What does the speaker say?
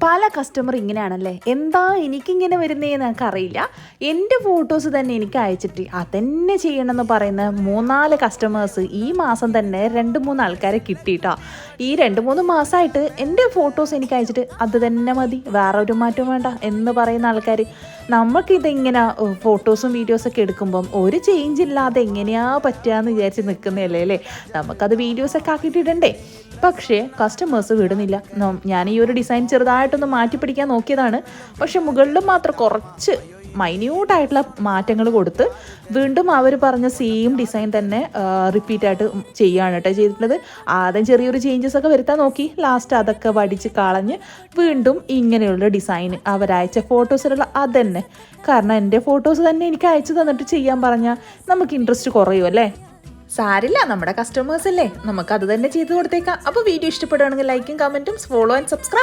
പല കസ്റ്റമർ ഇങ്ങനെയാണല്ലേ, എന്താ എനിക്കിങ്ങനെ വരുന്നതെന്ന് എനിക്കറിയില്ല. എൻ്റെ ഫോട്ടോസ് തന്നെ എനിക്ക് അയച്ചിട്ട് അതന്നെ ചെയ്യണമെന്ന് പറയുന്ന 3-4 കസ്റ്റമേഴ്സ് ഈ മാസം തന്നെ 2-3 ആൾക്കാരെ കിട്ടിയിട്ടോ. ഈ 2-3 മാസമായിട്ട് എൻ്റെ ഫോട്ടോസ് എനിക്ക് അയച്ചിട്ട് അത് തന്നെ മതി, വേറെ ഒരു മാറ്റവും വേണ്ട എന്ന് പറയുന്ന ആൾക്കാർ. നമുക്കിതിങ്ങനെ ഫോട്ടോസും വീഡിയോസൊക്കെ എടുക്കുമ്പം ഒരു ചേഞ്ച് ഇല്ലാതെ എങ്ങനെയാ പറ്റുകയെന്ന് വിചാരിച്ച് നിൽക്കുന്നതല്ലേ അല്ലേ. നമുക്കത് വീഡിയോസൊക്കെ ആക്കിയിട്ടിടണ്ടേ. പക്ഷേ കസ്റ്റമേഴ്സ് വിടുന്നില്ല. ഞാൻ ഈ ഒരു ഡിസൈൻ ചെറുതായിട്ടൊന്ന് മാറ്റി പിടിക്കാൻ നോക്കിയതാണ്. പക്ഷെ മുകളിലും മാത്രം കുറച്ച് മൈന്യൂട്ടായിട്ടുള്ള മാറ്റങ്ങൾ കൊടുത്ത് വീണ്ടും അവർ പറഞ്ഞ സെയിം ഡിസൈൻ തന്നെ റിപ്പീറ്റായിട്ട് ചെയ്യുകയാണ് കേട്ടോ ചെയ്തിട്ടുള്ളത്. ആദ്യം ചെറിയൊരു ചേഞ്ചസ് ഒക്കെ വരുത്താൻ നോക്കി, ലാസ്റ്റ് അതൊക്കെ വടിച്ച് കളഞ്ഞ് വീണ്ടും ഇങ്ങനെയുള്ള ഡിസൈൻ അവരയച്ച ഫോട്ടോസിലുള്ള അതന്നെ. കാരണം എൻ്റെ ഫോട്ടോസ് തന്നെ എനിക്ക് അയച്ചു തന്നിട്ട് ചെയ്യാൻ പറഞ്ഞാൽ നമുക്ക് ഇൻട്രസ്റ്റ് കുറയും അല്ലേ. സാരില്ല, നമ്മുടെ കസ്റ്റമേഴ്സ് അല്ലേ, നമുക്ക് അത് തന്നെ ചെയ്ത് കൊടുത്തേക്കാം. അപ്പോൾ വീഡിയോ ഇഷ്ടപ്പെടുകയാണെങ്കിൽ ലൈക്കും കമൻറ്റും ഫോളോ ആൻഡ് സബ്സ്ക്രൈബ്.